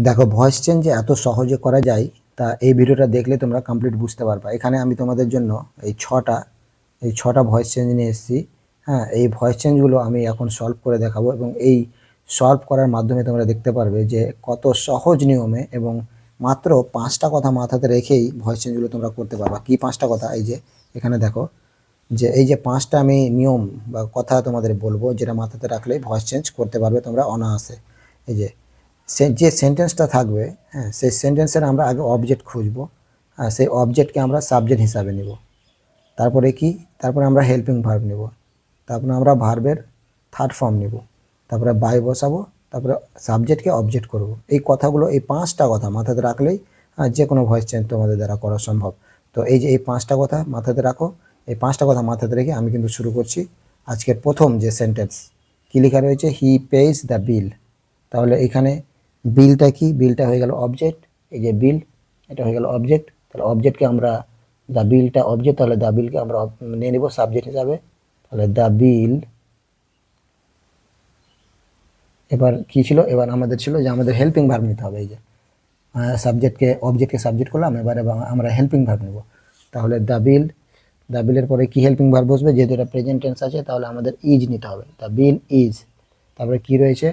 দেখো voice change যে এত সহজে করা যায় তা এই ভিডিওটা দেখলে তোমরা কমপ্লিট বুঝতে পারবা। এখানে আমি তোমাদের জন্য এই ছটা ভয়েস চেঞ্জ নিয়ে এসেছি। হ্যাঁ, এই ভয়েস চেঞ্জগুলো আমি এখন সলভ করে দেখাবো এবং এই সলভ করার মাধ্যমে তোমরা দেখতে পারবে যে কত সহজ নিয়মে এবং মাত্র 5টা কথা মাথাতে রেখেই ভয়েস চেঞ্জগুলো তোমরা করতে পারবা। কি 5টা কথা? এই যে এখানে দেখো, যে এই যে 5টা আমি নিয়ম বা কথা তোমাদের বলবো, যেটা মাথাতে রাখলেই ভয়েস চেঞ্জ করতে পারবে তোমরা অনায়াসে। এই যে যে সেন্টেন্সটা থাকবে, হ্যাঁ, সেই সেন্টেন্সের আমরা আগে অবজেক্ট খুঁজবো, আর সেই অবজেক্টকে আমরা সাবজেক্ট হিসাবে নিব। তারপরে কি? তারপরে আমরা হেল্পিং ভার্ব নেব। তারপরে আমরা ভার্বের থার্ড ফর্ম নেব। তারপরে বাই বসাবো। তারপরে সাবজেক্টকে অবজেক্ট করব। এই কথাগুলো, এই 5টা কথা মাথাতে রাখলেই যে কোনো ভয়েস চেঞ্জ তোমাদের দ্বারা করা সম্ভব। তো এই যে এই 5টা কথা মাথাতে রাখো। এই 5টা কথা মাথাতে রেখে আমি কিন্তু শুরু করছি আজকের প্রথম যে সেন্টেন্স। কী লেখা রয়েছে? হি পেইজ দ্য বিল। তাহলে এখানে বিলটা কি? বিলটা হয়ে গেল অবজেক্ট। এই যে বিল, এটা হয়ে গেল অবজেক্ট। তাহলে অবজেক্টকে আমরা, দ্য বিলটা অবজেক্ট, তাহলে দ্য বিলকে আমরা নিয়ে নেব সাবজেক্ট হিসাবে। তাহলে দ্য বিল, এবার কি ছিল? এবার আমাদের ছিল যে আমাদের হেল্পিং ভার্ব নিতে হবে। এই যে অবজেক্টকে সাবজেক্ট করলাম, এবার আমরা হেল্পিং ভার্ব নেব। তাহলে দ্য বিল, দ্য বিলের পরে কি হেল্পিং ভার্ব বসবে? যেহেতু এটা প্রেজেন্ট টেন্স আছে তাহলে আমাদের ইজ নিতে হবে। The bill is. তারপরে কি রয়েছে?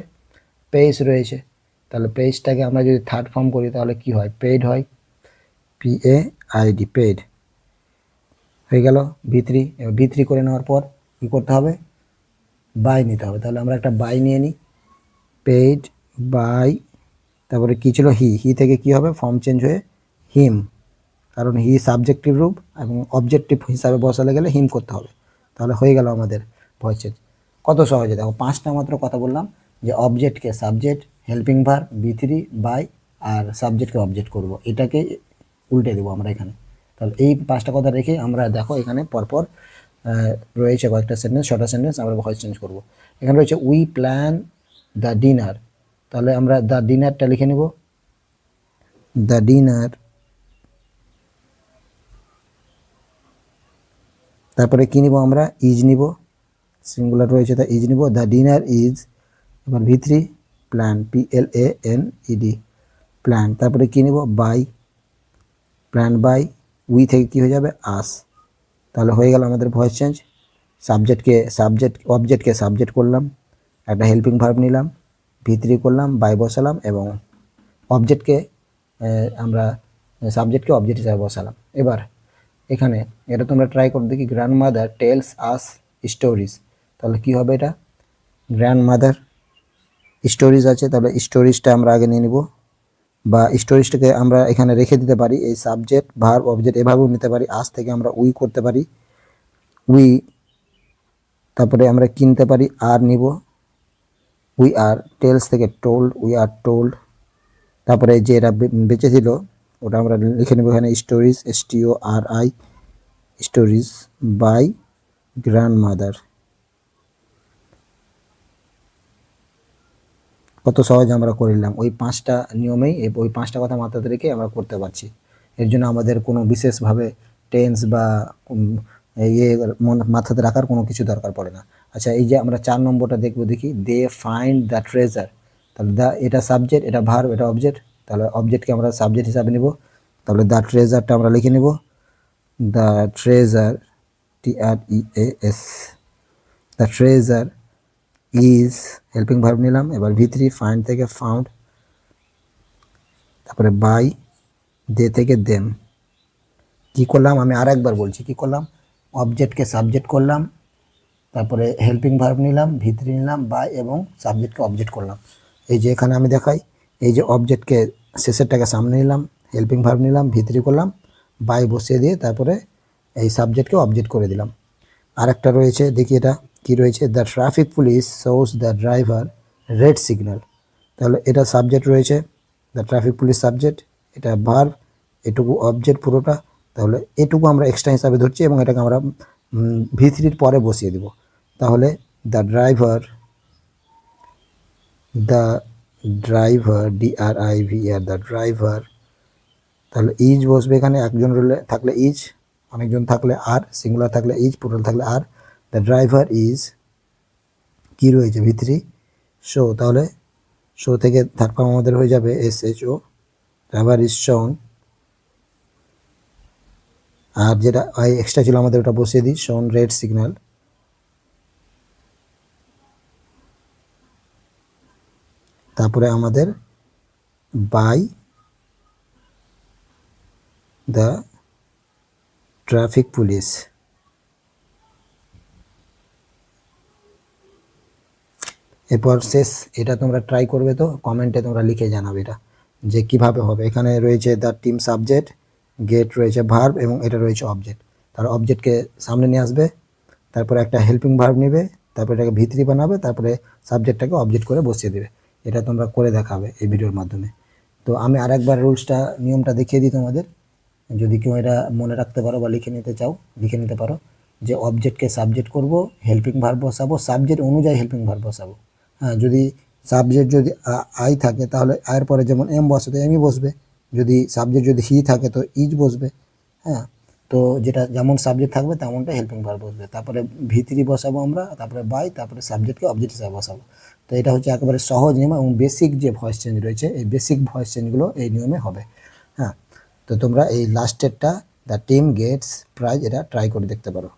পেইজ রয়েছে। তাহলে পেইজটাকে আমরা যদি থার্ড ফর্ম করি তাহলে কি হয়? পেইড হয়। PAID, পেইড হয়ে গেল। ভিত্রি, এবার ভিত্রি করে নেওয়ার পর কি করতে হবে? বাই নিতে হবে। তাহলে আমরা একটা বাই নিয়ে নিই, পেইড বাই। তারপরে কি ছিল? হি থেকে কি হবে? ফর্ম চেঞ্জ হয়ে হিম, কারণ হি সাবজেক্টিভ রূপ এবং অবজেক্টিভ হিসাবে বসালে গেলে হিম করতে হবে। তাহলে হয়ে গেল আমাদের ভয়েস চেঞ্জ। কত সহজে! দেখো 5টা মাত্র কথা বললাম, যে অবজেক্টকে সাবজেক্ট, হেল্পিং ভার্ব, বি3, বাই, আর সাবজেক্টকে অবজেক্ট করব, এটাকে উল্টে দেবো আমরা এখানে। তাহলে এই 5টা কথা রেখে আমরা দেখো এখানে পরপর রয়েছে কয়েকটা সেন্টেন্স, 6টা সেন্টেন্স আমরা ভয়েস চেঞ্জ করব। এখানে রয়েছে উই প্ল্যান দ্য ডিনার। তাহলে আমরা দ্য ডিনারটা লিখে নেব। দ্য ডিনার, তারপরে কি নিব? আমরা ইজ নিব, সিঙ্গুলার রয়েছে তা ইজ নিব। দ্য ডিনার ইজ, এবার ভি3 প্ল্যান, PLANED, প্ল্যান। তারপরে কি নিব? By, plan by. উই থেকে কি হয়ে যাবে? আস। তাহলে হয়ে গেল আমাদের ভয়েস চেঞ্জ। অবজেক্টকে সাবজেক্ট করলাম, একটা হেল্পিং ভার্ব নিলাম, ভি3 করলাম, বাই বসালাম এবং অবজেক্টকে আমরা সাবজেক্টকে অবজেক্ট হিসাবে বসালাম। এবার এখানে এটা তোমরা ট্রাই করে দেখি। Grandmother tells us stories. তাহলে কি হবে? এটা গ্র্যান্ডমাদার, স্টোরিজ আছে, তাহলে স্টোরিজটা আমরা আগে নিয়ে নিব, বা স্টোরিজটাকে আমরা এখানে রেখে দিতে পারি। এই সাবজেক্ট ভার্ব অবজেক্ট এভাবেও নিতে পারি। আজ থেকে আমরা উই করতে পারি, উই। তারপরে আমরা কিনতে পারি, আর নিব, উই আর। টেলস থেকে টোল্ড, উই আর টোল্ড। তারপরে যে এটা বেঁচে ছিল ওটা আমরা লিখে নেব এখানে stories, STORI, stories by grandmother. কত সহজ আমরা করে নিলাম ওই 5টা নিয়মেই। ওই 5টা কথা মাথাতে রেখে আমরা করতে পারছি। এর জন্য আমাদের কোনো বিশেষভাবে টেন্স বা ইয়ে মাথাতে রাখার কোনো কিছু দরকার পড়ে না। আচ্ছা, এই যে আমরা 4 নম্বরটা দেখবো, দেখি। They find the treasure. তাহলে দ্য, এটা সাবজেক্ট, এটা ভার্ব, এটা অবজেক্ট। তাহলে অবজেক্টকে আমরা সাবজেক্ট হিসাবে নিব। তাহলে দ্য ট্রেজারটা আমরা লিখে নিব, the treasure, TREAS, the treasure is, helping verb নিলাম। এবার ভি3 ফাইন্ড থেকে ফাউন্ড, তারপরে বাই, দে থেকে দেম। কি করলাম? আমি আর একবার বলছি কি করলাম। অবজেক্টকে সাবজেক্ট করলাম, তারপরে হেল্পিং ভার্ব নিলাম, ভি3 নিলাম, বাই এবং সাবজেক্টকে অবজেক্ট করলাম। এই যে এখানে আমি দেখাই, এই যে অবজেক্টকে শেষেরটাকে সামনে নিলাম, হেল্পিং ভার্ব নিলাম, ভি3 করলাম, বাই বসিয়ে দিয়ে তারপরে এই সাবজেক্টকে অবজেক্ট করে দিলাম। আর একটা রয়েছে, দেখি এটা কি রয়েছে। The traffic police shows the driver red signal. তাহলে এটা সাবজেক্ট রয়েছে, দ্য ট্রাফিক পুলিশ সাবজেক্ট, এটা ভার্ব, এটুকু অবজেক্ট পুরোটা। তাহলে এটুকু আমরা এক্সট্রা হিসাবে ধরছি এবং এটাকে আমরা ভি3-র পরে বসিয়ে দিব। তাহলে the driver, the driver, DRIVER, the driver. তাহলে ইজ বসবে এখানে, একজন থাকলে ইজ, অনেকজন থাকলে আর, সিঙ্গুলার থাকলে ইজ, প্লুরাল থাকলে আর। দ্য ড্রাইভার ইজ, কি রয়েছে? ভি3 শো, তাহলে শো থেকে থার্ড ফর্ম আমাদের হয়ে যাবে SHO, ট্রাভার ইজ শোন। আর যেটা এক্সট্রা ছিল আমাদের ওটা বসিয়ে দিই, শোন রেড সিগন্যাল। তারপরে আমাদের বাই দ্য ট্রাফিক পুলিশ। এরপর শেষ। এটা তোমরা ট্রাই করবে, তো কমেন্টে তোমরা লিখে জানাবে এটা যে কিভাবে হবে। এখানে রয়েছে দ্য টিম সাবজেক্ট, গেট রয়েছে ভার্ব এবং এটা রয়েছে অবজেক্ট। তার অবজেক্টকে সামনে নিয়ে আসবে, তারপরে একটা হেল্পিং ভার্ব নেবে, তারপরে এটাকে ভিত্তি বানাবে, তারপরে সাবজেক্টটাকে অবজেক্ট করে বসিয়ে দেবে। এটা তোমরা করে দেখাবে এই ভিডিওর মাধ্যমে। তো আমি আরেকবার রুলসটা, নিয়মটা দেখিয়ে দিই তোমাদের, যদি কেউ এটা মনে রাখতে পারো বা লিখে নিতে চাও লিখে নিতে পারো। যে অবজেক্টকে সাবজেক্ট করব, হেল্পিং ভার্ব বসাবো, সাবজেক্ট অনুযায়ী হেল্পিং ভার্ব বসাবো। হ্যাঁ, যদি সাবজেক্ট যদি আই থাকে তাহলে আয়ের পরে যেমন এম বসে তো এমই বসবে, যদি সাবজেক্ট যদি হি থাকে তো ইজ বসবে। হ্যাঁ, তো যেটা যেমন সাবজেক্ট থাকবে তেমনটা হেল্পিং ভার্ব বসবে। তারপরে ভি3 বসাবো আমরা, তারপরে বাই, তারপরে সাবজেক্টকে অবজেক্ট হিসাবে বসাবো। তো এটা হচ্ছে একেবারে সহজ নিয়ম এবং বেসিক যে ভয়েস চেঞ্জ রয়েছে, এই বেসিক ভয়েস চেঞ্জগুলো এই নিয়মে হবে। হ্যাঁ, তো তোমরা এই লাস্টেরটা দ্য টিম গেটস প্রাইজ এটা ট্রাই করে দেখতে পারো।